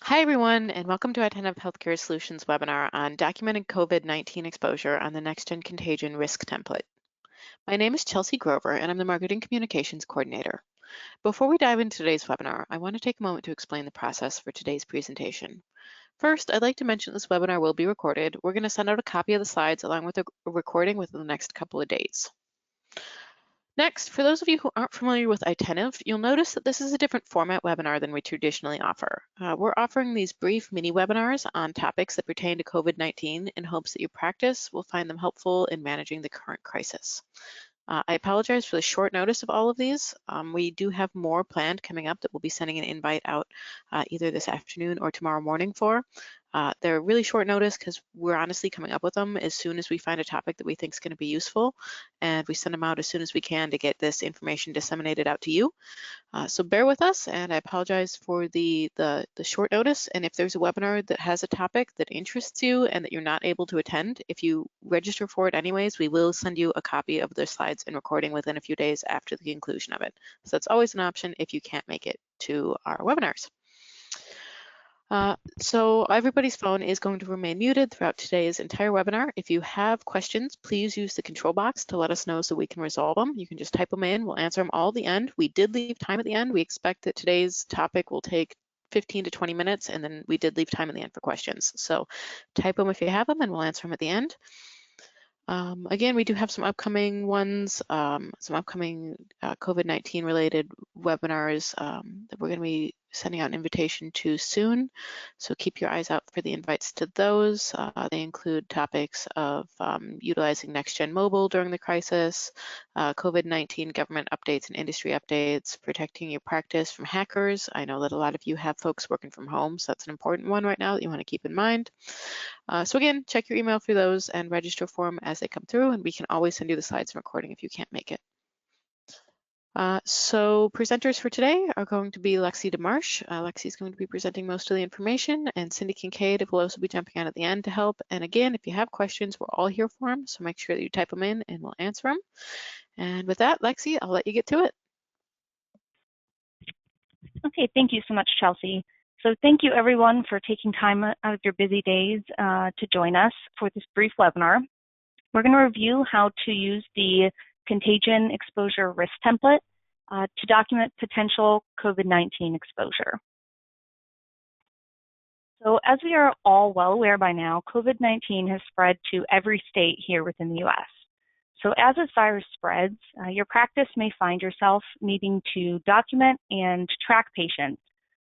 Hi, everyone, and welcome to Attentive Healthcare Solutions webinar on documenting COVID-19 exposure on the NextGen Contagion Risk template. My name is Chelsea Grover, and I'm the Marketing Communications Coordinator. Before we dive into today's webinar, I want to take a moment to explain the process for today's presentation. First, I'd like to mention this webinar will be recorded. We're going to send out a copy of the slides along with a recording within the next couple of days. Next, for those of you who aren't familiar with Attentive, you'll notice that this is a different format webinar than we traditionally offer. We're offering these brief mini webinars on topics that pertain to COVID-19 in hopes that your practice will find them helpful in managing the current crisis. I apologize for the short notice of all of these. We do have more planned coming up that we'll be sending an invite out either this afternoon or tomorrow morning for. They're really short notice because we're honestly coming up with them as soon as we find a topic that we think is going to be useful, and we send them out as soon as we can to get this information disseminated out to you. So bear with us, and I apologize for the short notice. And if there's a webinar that has a topic that interests you and that you're not able to attend, if you register for it anyways, we will send you a copy of the slides and recording within a few days after the conclusion of it. So that's always an option if you can't make it to our webinars. So everybody's phone is going to remain muted throughout today's entire webinar. If you have questions, please use the control box to let us know so we can resolve them. You can just type them in. We'll answer them all at the end. We did leave time at the end. We expect that today's topic will take 15 to 20 minutes, and then we did leave time at the end for questions. So type them if you have them, and we'll answer them at the end. Again, we do have some upcoming ones, some upcoming COVID-19 related webinars that we're going to be sending out an invitation to soon. So keep your eyes out for the invites to those. They include topics of utilizing NextGen Mobile during the crisis, COVID-19 government updates and industry updates, protecting your practice from hackers. I know that a lot of you have folks working from home, so that's an important one right now that you want to keep in mind. So again, check your email through those and register for them as they come through, and we can always send you the slides and recording if you can't make it. So presenters for today are going to be Lexi DeMarsh. Lexi is going to be presenting most of the information, and Cindy Kincaid will also be jumping on at the end to help. And again, if you have questions, we're all here for them, so make sure that you type them in and we'll answer them. And with that, Lexi, I'll let you get to it. Okay, thank you so much, Chelsea. So thank you everyone for taking time out of your busy days to join us for this brief webinar. We're going to review how to use the Contagion Exposure Risk template to document potential COVID-19 exposure. So as we are all well aware by now, COVID-19 has spread to every state here within the US. So as this virus spreads, your practice may find yourself needing to document and track patients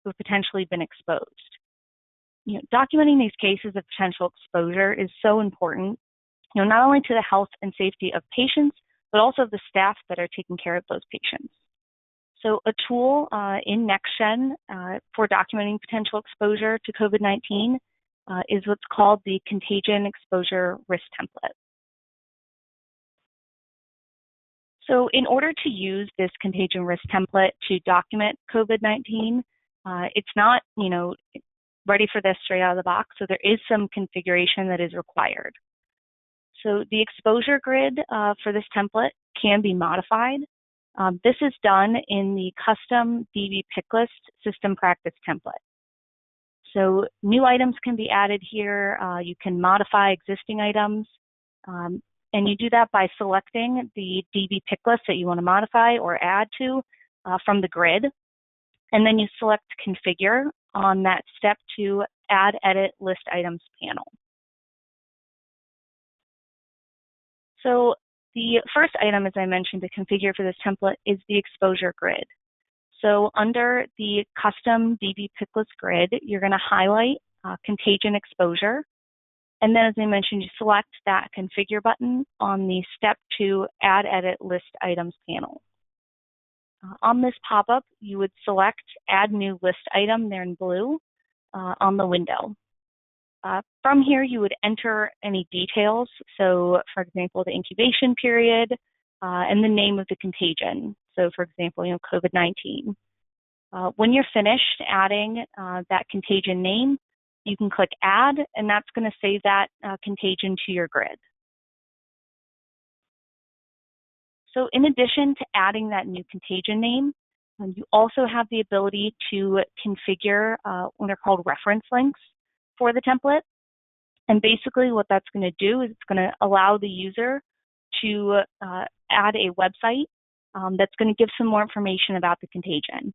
who have potentially been exposed. Documenting these cases of potential exposure is so important, not only to the health and safety of patients, but also of the staff that are taking care of those patients. So a tool in NextGen for documenting potential exposure to COVID-19 is what's called the Contagion Exposure Risk template. So in order to use this Contagion Risk template to document COVID-19, it's not, ready for this straight out of the box, so there is some configuration that is required. So the exposure grid for this template can be modified. This is done in the custom DB pick list system practice template. So new items can be added here. You can modify existing items. And you do that by selecting the DB pick list that you want to modify or add to from the grid. And then you select Configure on that Step 2 Add Edit List Items panel. So the first item, as I mentioned, to configure for this template is the exposure grid. So under the custom DB pick list grid, you're going to highlight Contagion Exposure. And then, as I mentioned, you select that Configure button on the Step 2 Add Edit List Items panel. On this pop-up, you would select Add New List Item there in blue on the window. From here, you would enter any details. So, for example, the incubation period and the name of the contagion. So, for example, COVID-19. When you're finished adding that contagion name, you can click Add, and that's going to save that contagion to your grid. So in addition to adding that new contagion name, You also have the ability to configure what are called reference links for the template. And basically what that's going to do is it's going to allow the user to add a website that's going to give some more information about the contagion.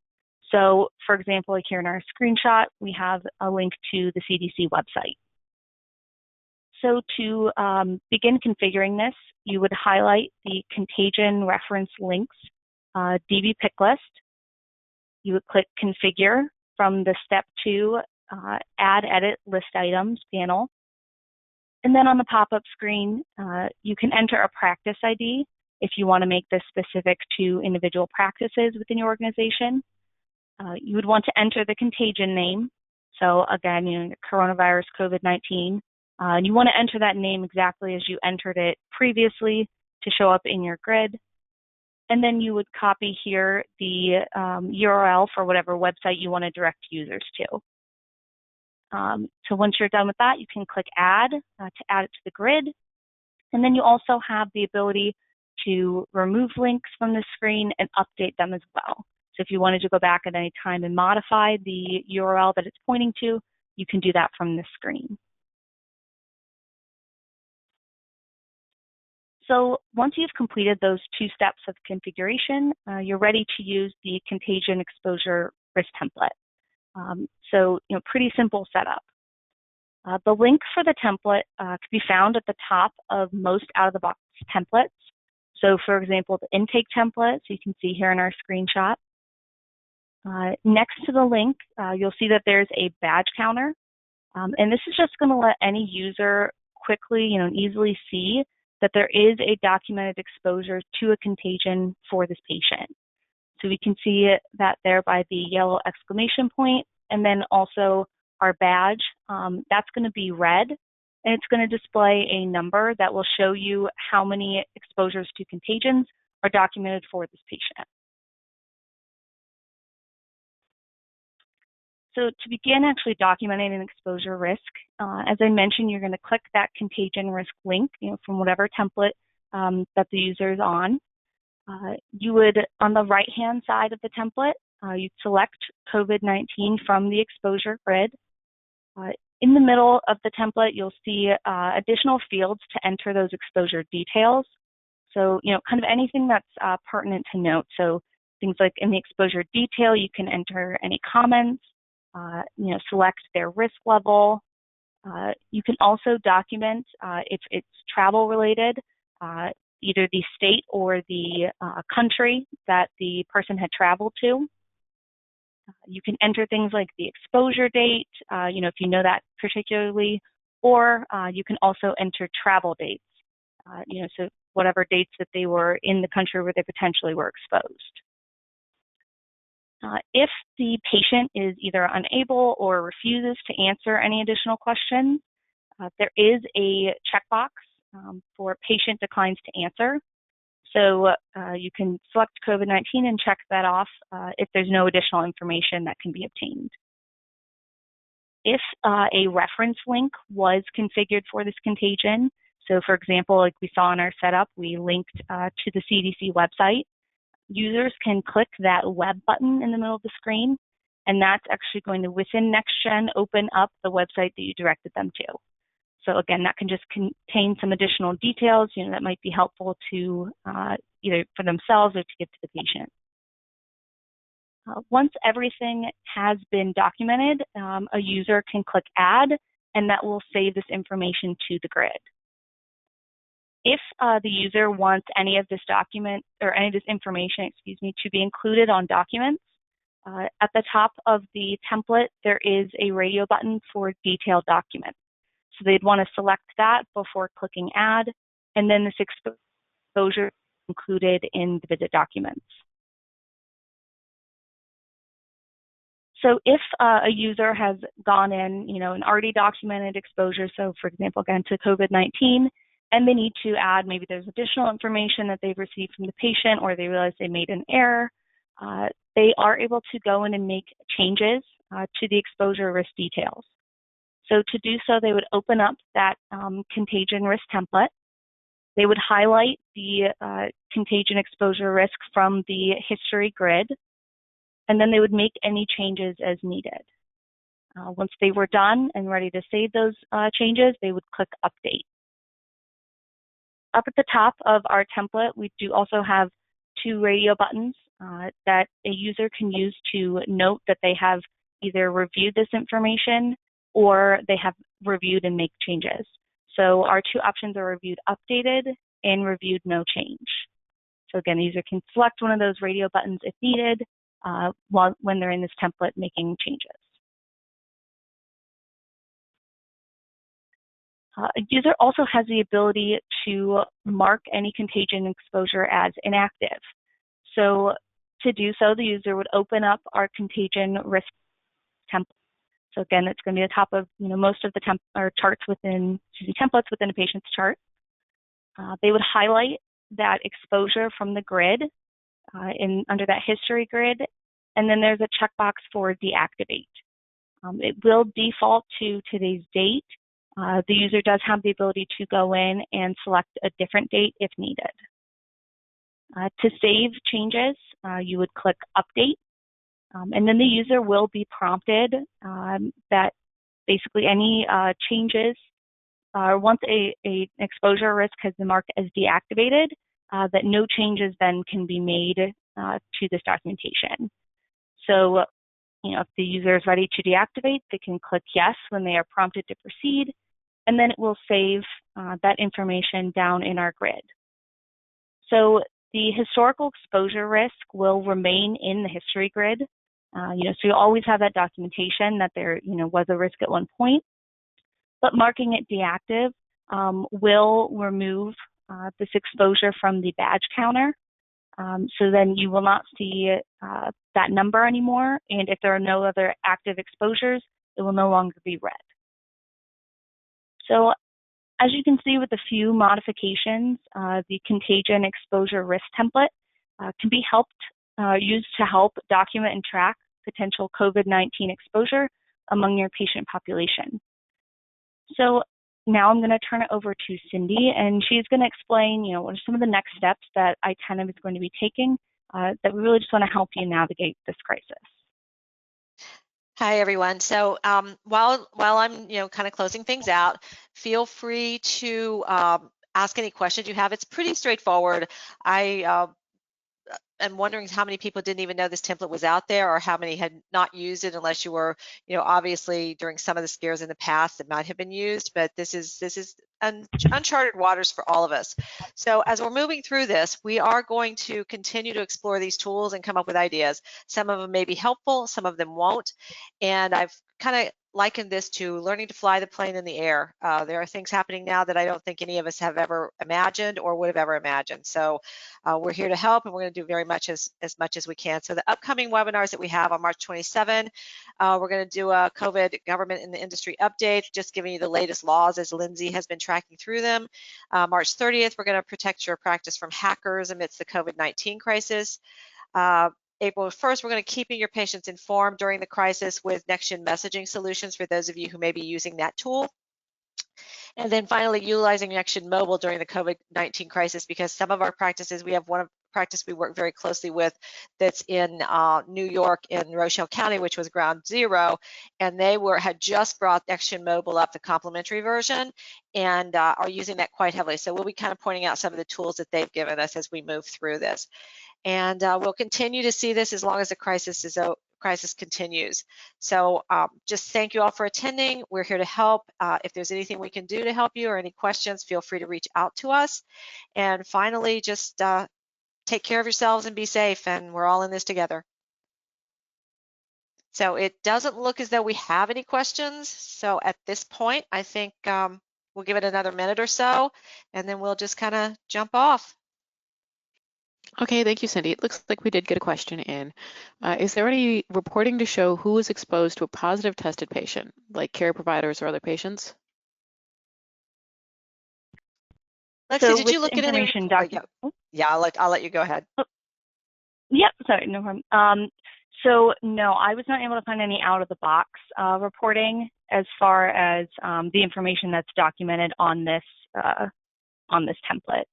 So for example, like here in our screenshot, we have a link to the CDC website. So to begin configuring this, you would highlight the contagion reference links DB pick list. You would click configure from the step 2 add edit list items panel. And then on the pop-up screen, you can enter a practice ID if you want to make this specific to individual practices within your organization. You would want to enter the contagion name. So again, coronavirus, COVID-19. And you want to enter that name exactly as you entered it previously to show up in your grid. And then you would copy here the URL for whatever website you want to direct users to. So once you're done with that, you can click add to add it to the grid. And then you also have the ability to remove links from the screen and update them as well. So if you wanted to go back at any time and modify the URL that it's pointing to, you can do that from the screen. So once you've completed those 2 steps of configuration, you're ready to use the Contagion Exposure Risk template. So pretty simple setup. The link for the template can be found at the top of most out-of-the-box templates. So for example, the intake template, so you can see here in our screenshot. Next to the link, you'll see that there's a badge counter. And this is just going to let any user quickly and easily see that there is a documented exposure to a contagion for this patient. So we can see that there by the yellow exclamation point, and then also our badge, that's going to be red, and it's going to display a number that will show you how many exposures to contagions are documented for this patient. So to begin actually documenting an exposure risk, as I mentioned, you're going to click that contagion risk link from whatever template that the user is on. You would, on the right-hand side of the template, you'd select COVID-19 from the exposure grid. In the middle of the template, you'll see additional fields to enter those exposure details. So, kind of anything that's pertinent to note. So things like in the exposure detail, you can enter any comments, select their risk level. You can also document if it's travel related, either the state or the country that the person had traveled to. You can enter things like the exposure date, if you know that particularly, or you can also enter travel dates, so whatever dates that they were in the country where they potentially were exposed. If the patient is either unable or refuses to answer any additional questions, there is a checkbox for patient declines to answer. So you can select COVID-19 and check that off if there's no additional information that can be obtained. If a reference link was configured for this contagion, so for example, like we saw in our setup, we linked to the CDC website, users can click that web button in the middle of the screen, and that's actually going to, within NextGen, open up the website that you directed them to. So again, that can just contain some additional details, that might be helpful to either for themselves or to give to the patient. Once everything has been documented, a user can click add, and that will save this information to the grid. If the user wants any of this document or any of this information, to be included on documents, at the top of the template, there is a radio button for detailed documents. So they'd want to select that before clicking add, and then this exposure is included in the visit documents. So if a user has gone in, an already documented exposure, so for example, again, to COVID-19, and they need to add, maybe there's additional information that they've received from the patient, or they realize they made an error, they are able to go in and make changes to the exposure risk details. So to do so, they would open up that contagion risk template. They would highlight the contagion exposure risk from the history grid. and then they would make any changes as needed. Once they were done and ready to save those changes, they would click Update. Up at the top of our template, we do also have 2 radio buttons that a user can use to note that they have either reviewed this information or they have reviewed and make changes. So our 2 options are Reviewed Updated and Reviewed No Change. So again, the user can select one of those radio buttons if needed when they're in this template making changes. A user also has the ability to mark any contagion exposure as inactive. So to do so, the user would open up our contagion risk template. So again, it's going to be the top of most of the charts within templates within a patient's chart. They would highlight that exposure from the grid under that history grid, and then there's a checkbox for deactivate. It will default to today's date. The user does have the ability to go in and select a different date if needed. To save changes, you would click Update, and then the user will be prompted that basically any changes, once an exposure risk has been marked as deactivated, that no changes then can be made to this documentation. So, if the user is ready to deactivate, they can click Yes when they are prompted to proceed, and then it will save that information down in our grid. So the historical exposure risk will remain in the history grid. So you always have that documentation that there was a risk at one point, but marking it deactive will remove this exposure from the badge counter. So then you will not see that number anymore, and if there are no other active exposures, it will no longer be red. So as you can see with a few modifications, the Contagion Exposure Risk template can be used to help document and track potential COVID-19 exposure among your patient population. So now I'm going to turn it over to Cindy, and she's going to explain, what are some of the next steps that ITENIV is going to be taking that we really just want to help you navigate this crisis. Hi, everyone. So while I'm kind of closing things out, feel free to ask any questions you have. It's pretty straightforward. I am wondering how many people didn't even know this template was out there, or how many had not used it, unless you were, obviously during some of the scares in the past it might have been used, but this is uncharted waters for all of us. So as we're moving through this, we are going to continue to explore these tools and come up with ideas. Some of them may be helpful, some of them won't. And I've kind of likened this to learning to fly the plane in the air. There are things happening now that I don't think any of us have ever imagined or would have ever imagined. So we're here to help, and we're going to do very much as much as we can. So the upcoming webinars that we have on March 27, we're going to do a COVID government and the industry update, just giving you the latest laws as Lindsay has been tracking through them. March 30th, we're going to protect your practice from hackers amidst the COVID-19 crisis. April 1st, we're going to keeping your patients informed during the crisis with NextGen messaging solutions for those of you who may be using that tool. And then finally, utilizing NextGen Mobile during the COVID-19 crisis, because some of our practices, we have one practice we work very closely with that's in New York in Rochelle County, which was ground zero, and they had just brought NextGen Mobile up, the complimentary version, and are using that quite heavily. So we'll be kind of pointing out some of the tools that they've given us as we move through this. And we'll continue to see this as long as the crisis continues. So just thank you all for attending. We're here to help. If there's anything we can do to help you or any questions, feel free to reach out to us. And finally, just take care of yourselves and be safe, and we're all in this together. So it doesn't look as though we have any questions. So at this point, I think we'll give it another minute or so, and then we'll just kind of jump off. Okay, thank you, Cindy. It looks like we did get a question in. Is there any reporting to show who was exposed to a positive tested patient, like care providers or other patients? Lexi, did you look at any? Yeah, I'll let you go ahead. Oh, yep, sorry, no problem. So no, I was not able to find any out of the box reporting as far as the information that's documented on this template.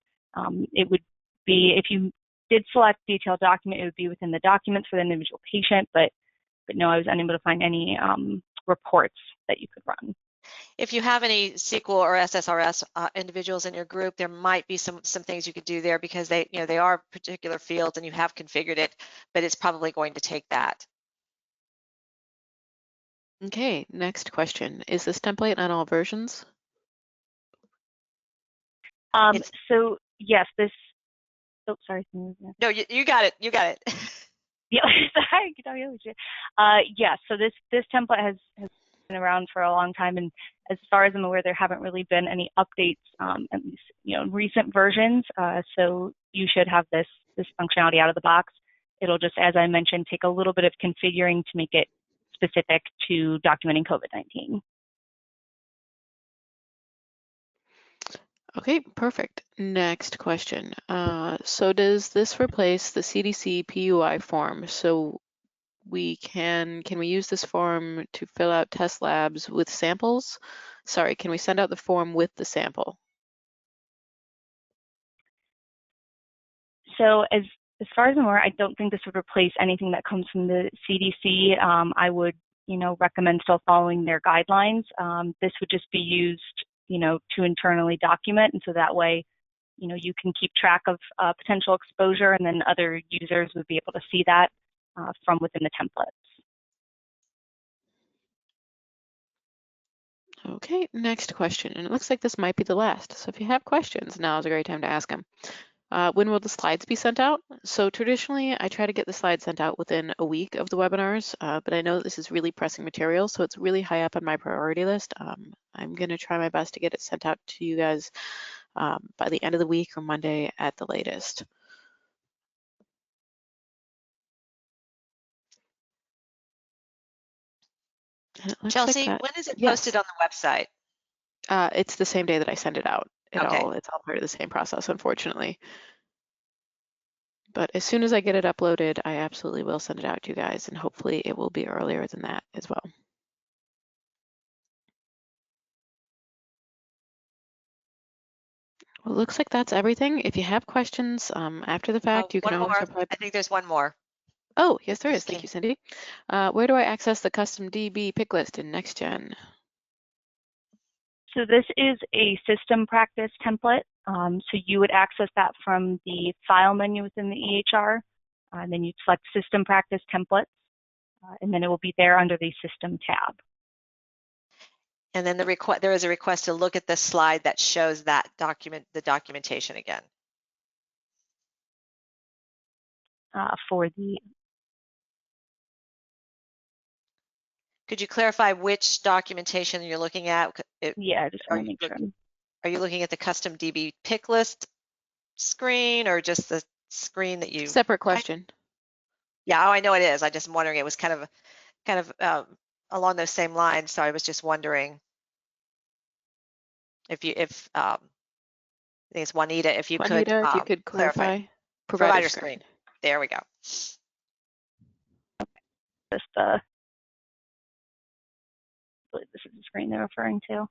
It would be, if you did select detailed document, it would be within the documents for the individual patient, but no, I was unable to find any reports that you could run. If you have any SQL or SSRS individuals in your group, there might be some things you could do there, because they are particular fields and you have configured it, but it's probably going to take that. Okay, next question. Is this template on all versions? So yes, this, oh, sorry. No, you got it. You got it. Yeah, sorry. Yeah, so this template has been around for a long time, and as far as I'm aware, there haven't really been any updates, at least in recent versions. So you should have this functionality out of the box. It'll just, as I mentioned, take a little bit of configuring to make it specific to documenting COVID-19. Okay, perfect. Next question. So does this replace the CDC PUI form? So can we use this form to fill out test labs with samples? Sorry, can we send out the form with the sample? So as far as I'm aware, I don't think this would replace anything that comes from the CDC. I would, recommend still following their guidelines. This would just be used, to internally document, and so that way, you can keep track of potential exposure, and then other users would be able to see that from within the templates. Okay, next question. And it looks like this might be the last. So if you have questions, now is a great time to ask them. When will the slides be sent out? So traditionally, I try to get the slides sent out within a week of the webinars, but I know this is really pressing material, so it's really high up on my priority list. I'm going to try my best to get it sent out to you guys by the end of the week or Monday at the latest. Chelsea, like when is it yes. posted on the website? It's the same day that I send it out. It's all part of the same process, unfortunately. But as soon as I get it uploaded, I absolutely will send it out to you guys, and hopefully it will be earlier than that as well. Well, it looks like that's everything. If you have questions after the fact, you can always reply. I think there's one more. Oh, yes, there is. Thank you, Cindy. Where do I access the custom DB pick list in NextGen? So this is a system practice template. So you would access that from the file menu within the EHR, and then you'd select system practice templates, and then it will be there under the system tab. And then there is a request to look at the slide that shows that the documentation again. Could you clarify which documentation you're looking at? Yeah, just want to make sure. Are you looking at the custom DB pick list screen, or just the screen that you? Separate question. Yeah, I know it is. I just am wondering. It was kind of along those same lines. So I was just wondering if I think it's Juanita, if you could clarify provider screen. There we go. I believe this is the screen they're referring to.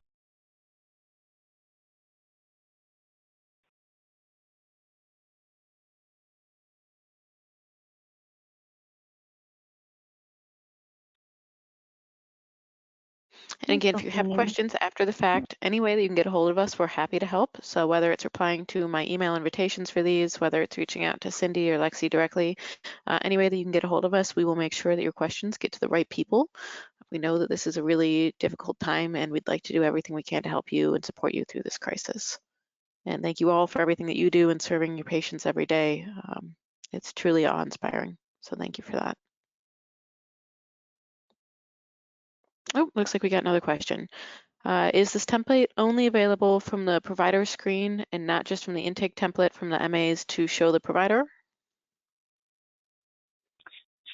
And again, if you have questions after the fact, any way that you can get a hold of us, we're happy to help. So whether it's replying to my email invitations for these, whether it's reaching out to Cindy or Lexi directly, any way that you can get a hold of us, we will make sure that your questions get to the right people. We know that this is a really difficult time, and we'd like to do everything we can to help you and support you through this crisis. And thank you all for everything that you do in serving your patients every day. It's truly awe-inspiring. So thank you for that. Oh, looks like we got another question. Is this template only available from the provider screen and not just from the intake template from the MAs to show the provider?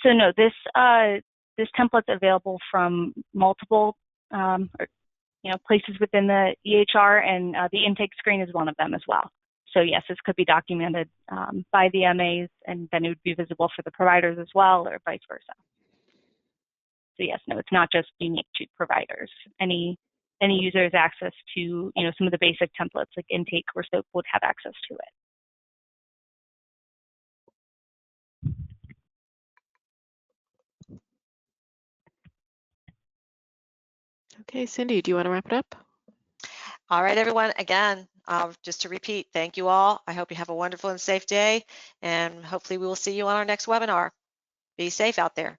So no, this template's available from multiple places within the EHR, and the intake screen is one of them as well. So yes, this could be documented by the MAs, and then it would be visible for the providers as well, or vice versa. So yes, no, it's not just unique to providers. Any user's access to some of the basic templates like intake or SOAP would have access to it. Okay, Cindy, do you want to wrap it up? All right, everyone. Again, just to repeat, thank you all. I hope you have a wonderful and safe day, and hopefully we will see you on our next webinar. Be safe out there.